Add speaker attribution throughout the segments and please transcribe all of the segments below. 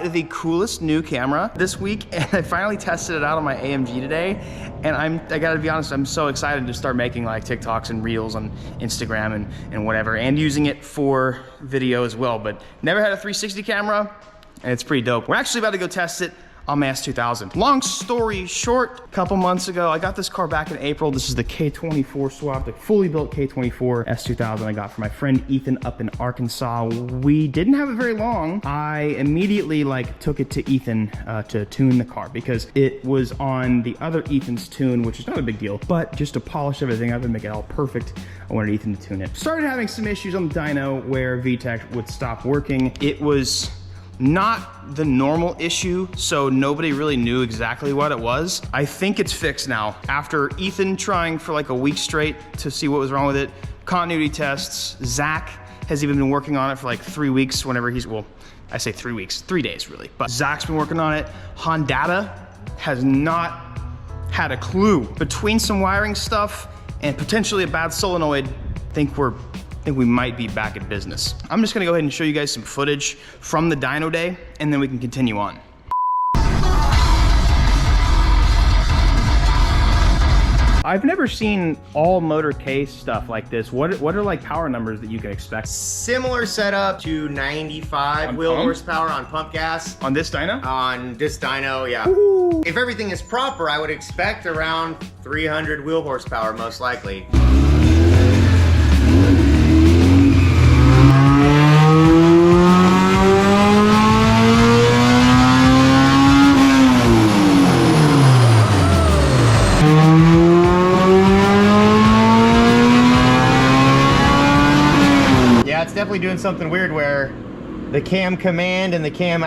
Speaker 1: got the coolest new camera this week, and I finally tested it out on my AMG today. And I gotta be honest, I'm so excited to start making like TikToks and Reels on Instagram and whatever, and using it for video as well. But never had a 360 camera, and it's pretty dope. We're actually about to go test it on my S2000. Long story short, a couple months ago, I got this car back in April. This is the K24 swap, the fully built K24 S2000 I got from my friend Ethan up in Arkansas. We didn't have it very long. I immediately took it to Ethan to tune the car because it was on the other Ethan's tune, which is not a big deal, but just to polish everything up and make it all perfect, I wanted Ethan to tune it. Started having some issues on the dyno where VTEC would stop working. It was not the normal issue, so nobody really knew exactly what it was. I think it's fixed now. After Ethan trying for like a week straight to see what was wrong with it, continuity tests, Zach has even been working on it for like 3 weeks whenever he's, well, I say 3 weeks, 3 days really, but Zach's been working on it. Honda has not had a clue. Between some wiring stuff and potentially a bad solenoid, I think we might be back in business. I'm just gonna go ahead and show you guys some footage from the dyno day, and then we can continue on. I've never seen all motor case stuff like this. What are like power numbers that you can expect?
Speaker 2: Similar setup to 95 wheel horsepower on pump gas.
Speaker 1: On this dyno?
Speaker 2: On this dyno, yeah.
Speaker 1: Ooh.
Speaker 2: If everything is proper, I would expect around 300 wheel horsepower, most likely. Definitely doing something weird where the cam command and the cam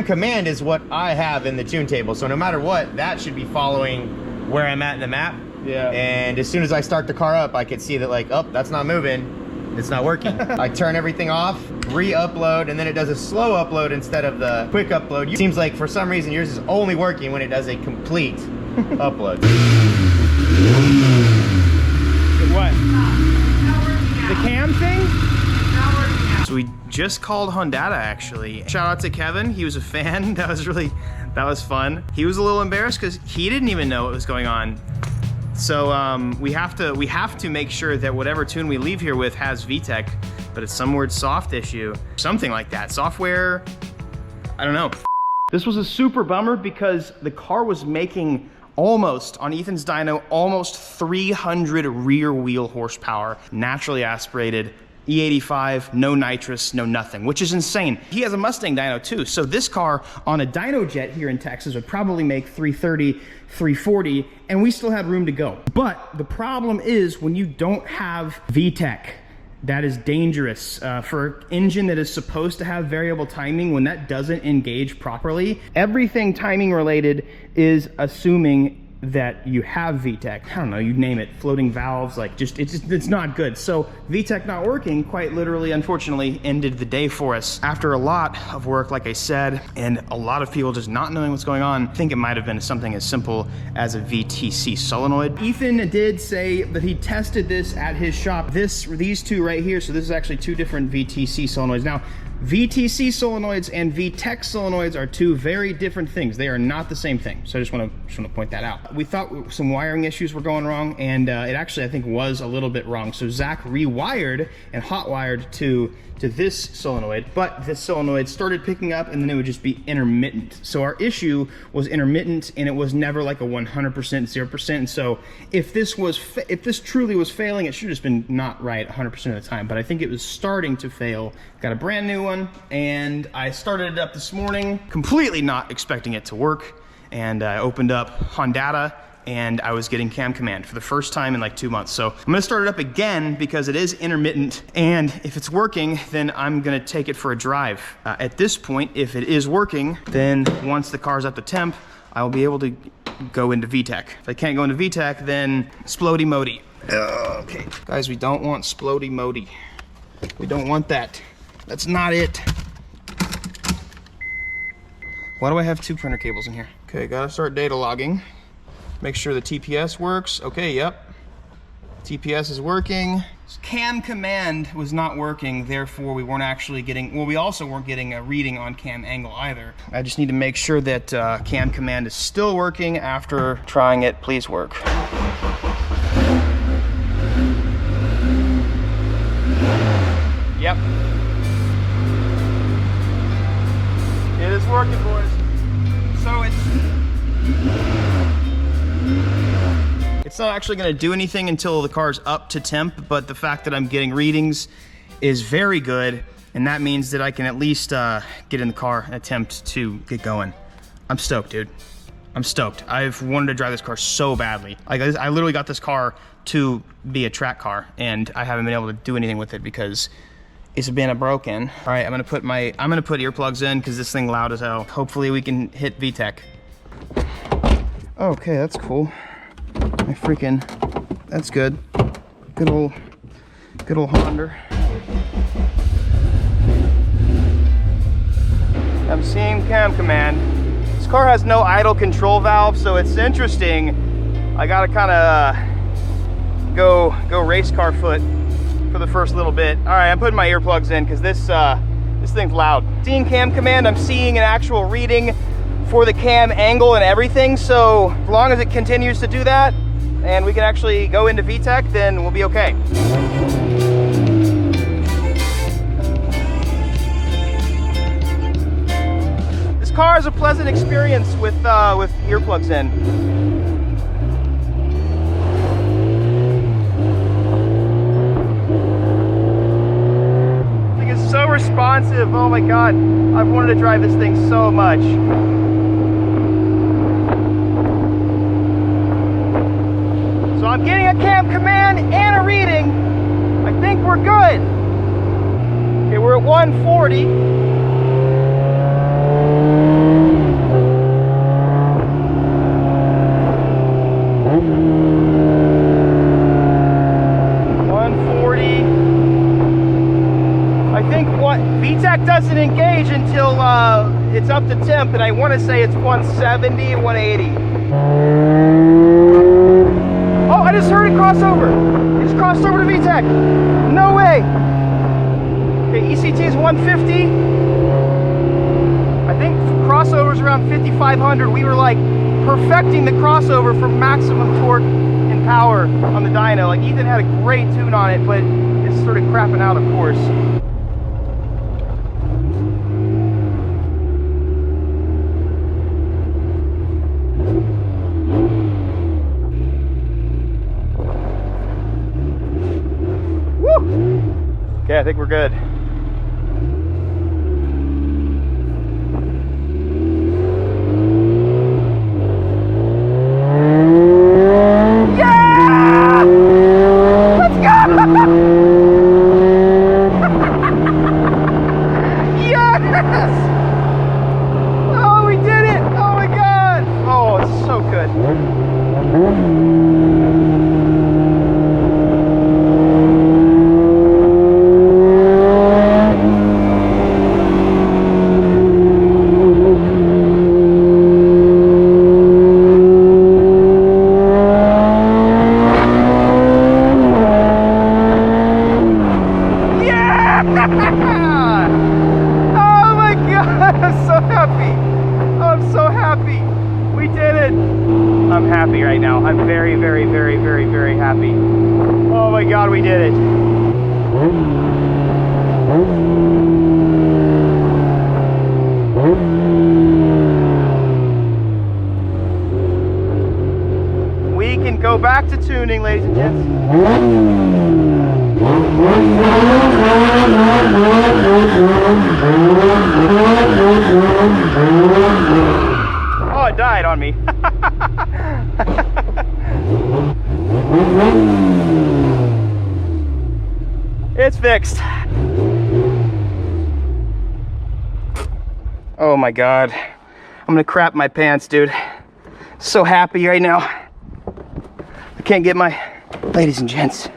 Speaker 2: command is what I have in the tune table, so no matter what, that should be following where I'm at in the map.
Speaker 1: Yeah.
Speaker 2: And as soon as I start the car up, I could see that like, oh, that's not moving, it's not working. I turn everything off, re-upload, and then it does a slow upload instead of the quick upload. It seems like for some reason yours is only working when it does a complete upload.
Speaker 1: What? The cam thing? So we just called Honda actually. Shout out to Kevin, he was a fan. That was fun. He was a little embarrassed because he didn't even know what was going on. So we have to make sure that whatever tune we leave here with has VTEC, but it's some weird soft issue, something like that. Software, I don't know. This was a super bummer because the car was making almost, on Ethan's dyno, almost 300 rear wheel horsepower, naturally aspirated, E85, no nitrous, no nothing, which is insane. He has a Mustang dyno too, so this car on a dyno jet here in Texas would probably make 330, 340, and we still had room to go. But the problem is when you don't have VTEC, that is dangerous. For an engine that is supposed to have variable timing, when that doesn't engage properly, everything timing related is assuming that you have VTEC. I don't know, you name it, floating valves, like it's not good. So VTEC not working quite literally, unfortunately, ended the day for us. After a lot of work, like I said, and a lot of people just not knowing what's going on, I think it might have been something as simple as a VTC solenoid. Ethan did say that he tested this at his shop. These two right here, so this is actually two different VTC solenoids. Now, VTC solenoids and VTEC solenoids are two very different things. They are not the same thing. So I just want to point that out. We thought some wiring issues were going wrong, and it actually, I think, was a little bit wrong. So Zach rewired and hot wired to this solenoid, but this solenoid started picking up and then it would just be intermittent. So our issue was intermittent, and it was never like a 100%, 0%. And so if this truly was failing, it should have just been not right 100% of the time. But I think it was starting to fail. Got a brand new one, and I started it up this morning, completely not expecting it to work. And I opened up Honda, and I was getting cam command for the first time in like 2 months. So I'm gonna start it up again because it is intermittent, and if it's working, then I'm gonna take it for a drive. At this point, if it is working, then once the car's up to temp, I'll be able to go into VTEC. If I can't go into VTEC, then splody modi. Okay, guys, we don't want splody modi. We don't want that. That's not it. Why do I have two printer cables in here? Okay, gotta start data logging. Make sure the TPS works. Okay, yep. TPS is working. Cam command was not working, therefore we weren't actually getting, well, we also weren't getting a reading on cam angle either. I just need to make sure that cam command is still working after trying it. Please work. Yep. It is working, boys. So it's not actually going to do anything until the car's up to temp, but the fact that I'm getting readings is very good, and that means that I can at least get in the car and attempt to get going. I'm stoked, dude. I'm stoked. I've wanted to drive this car so badly. Like, I literally got this car to be a track car, and I haven't been able to do anything with it because it's been broken. All right, I'm gonna put earplugs in because this thing loud as hell. Hopefully we can hit VTEC. Okay, that's cool. That's good. Good old Honda. I'm seeing cam command. This car has no idle control valve, so it's interesting. I gotta kind of go race car foot for the first little bit. All right, I'm putting my earplugs in because this thing's loud. Seeing cam command, I'm seeing an actual reading for the cam angle and everything. So as long as it continues to do that, and we can actually go into VTEC, then we'll be okay. This car is a pleasant experience with earplugs in. I think it's so responsive. Oh my God, I've wanted to drive this thing so much. So I'm getting a cam command and a reading. I think we're good. Okay, we're at 140. I think what VTEC doesn't engage until it's up to temp, and I want to say it's 170, 180. Oh, I just heard it cross over. It just crossed over to VTEC. No way. Okay, ECT is 150. I think crossover's around 5,500. We were like perfecting the crossover for maximum torque and power on the dyno. Like, Ethan had a great tune on it, but it's sort of crapping out, of course. Okay, I think we're good. Yeah! Let's go! Yes! Oh, we did it! Oh my God! Oh, it's so good. I'm happy right now. I'm very, very, very, very, very happy. Oh my God, we did it. We can go back to tuning, ladies and gents. Oh, it died on me. It's fixed. Oh my God. I'm gonna crap my pants, dude. So happy right now. I can't get my... Ladies and gents,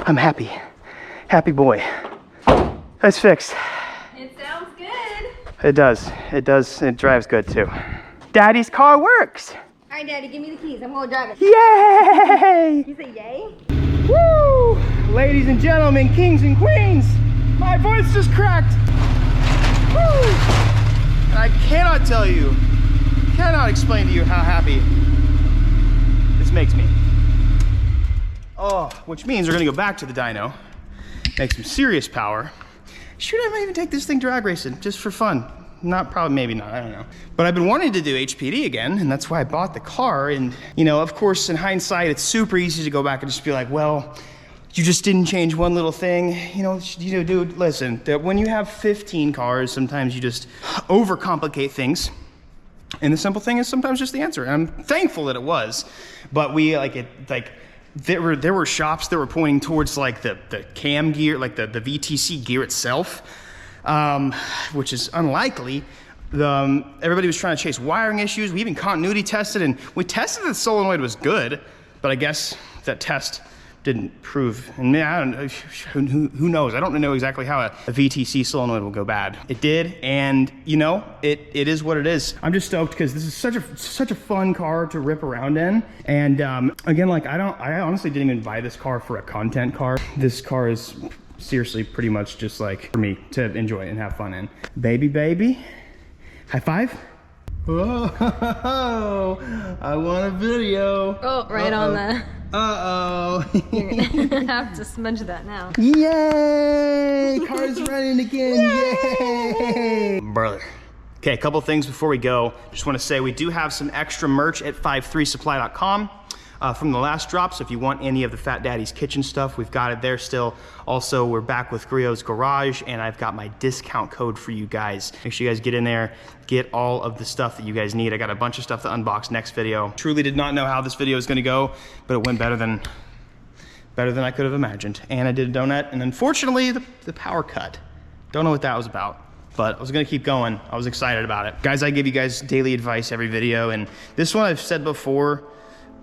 Speaker 1: I'm happy. Happy boy. That's fixed.
Speaker 3: It sounds good.
Speaker 1: It does. It does. It drives good too. Daddy's car works.
Speaker 3: All right, Daddy, give me the keys. I'm gonna drive it.
Speaker 1: Yay!
Speaker 3: You say yay?
Speaker 1: Woo! Ladies and gentlemen, kings and queens, my voice just cracked. Woo! And I cannot tell you, cannot explain to you how happy this makes me. Oh, which means we're gonna go back to the dyno, make some serious power. Should I even take this thing drag racing just for fun? Not probably, maybe not, I don't know. But I've been wanting to do HPD again, and that's why I bought the car. And you know, of course, in hindsight, it's super easy to go back and just be like, well, you just didn't change one little thing. You know, dude, listen, when you have 15 cars, sometimes you just overcomplicate things. And the simple thing is sometimes just the answer. And I'm thankful that it was, but there were shops that were pointing towards like the cam gear, like the VTC gear itself, which is unlikely. Everybody was trying to chase wiring issues. We even continuity tested, and we tested that the solenoid was good, but I guess that test didn't prove, and I don't know, who knows? I don't know exactly how a VTC solenoid will go bad. It did, and you know, it is what it is. I'm just stoked because this is such a fun car to rip around in. And again, like I honestly didn't even buy this car for a content car. This car is seriously pretty much just like for me to enjoy and have fun in. Baby, high five. Oh, I want a video.
Speaker 3: Oh, right on the.
Speaker 1: Uh-oh.
Speaker 3: You're gonna have to smudge that now.
Speaker 1: Yay! Car's running again. Yay! Brother. Okay, a couple things before we go. Just want to say we do have some extra merch at 53supply.com. From the last drop, so if you want any of the Fat Daddy's Kitchen stuff, we've got it there still. Also, we're back with Griot's Garage, and I've got my discount code for you guys. Make sure you guys get in there, get all of the stuff that you guys need. I got a bunch of stuff to unbox next video. Truly did not know how this video was gonna go, but it went better than I could have imagined. And I did a donut, and unfortunately, the power cut. Don't know what that was about, but I was gonna keep going. I was excited about it. Guys, I give you guys daily advice every video, and this one I've said before,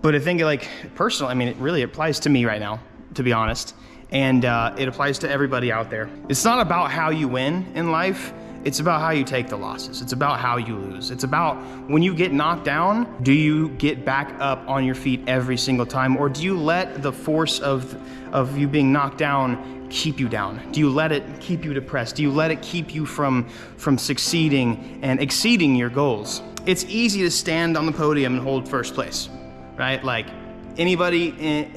Speaker 1: but I think like personally, I mean, it really applies to me right now, to be honest. And it applies to everybody out there. It's not about how you win in life. It's about how you take the losses. It's about how you lose. It's about when you get knocked down, do you get back up on your feet every single time? Or do you let the force of you being knocked down keep you down? Do you let it keep you depressed? Do you let it keep you from succeeding and exceeding your goals? It's easy to stand on the podium and hold first place. Right? Like anybody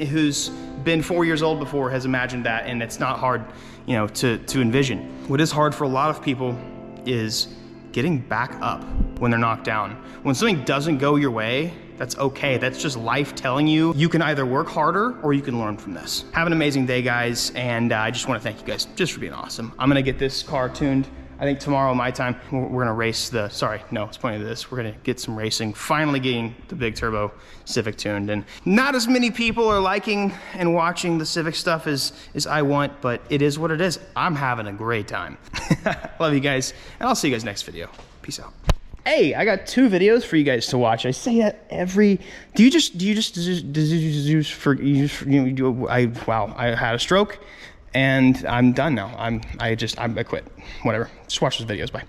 Speaker 1: who's been 4 years old before has imagined that, and it's not hard, you know, to envision. What is hard for a lot of people is getting back up when they're knocked down. When something doesn't go your way, that's okay. That's just life telling you you can either work harder or you can learn from this. Have an amazing day, guys, and I just want to thank you guys just for being awesome. I'm gonna get this car tuned. I think tomorrow my time, we're gonna race the, sorry, no, it's pointing to this. We're gonna get some racing, finally getting the big turbo Civic tuned. And not as many people are liking and watching the Civic stuff as I want, but it is what it is. I'm having a great time. Love you guys, and I'll see you guys next video. Peace out. Hey, I got 2 videos for you guys to watch. I say that every, wow, I had a stroke and I'm done now. I quit, whatever. Just watch those videos, bye.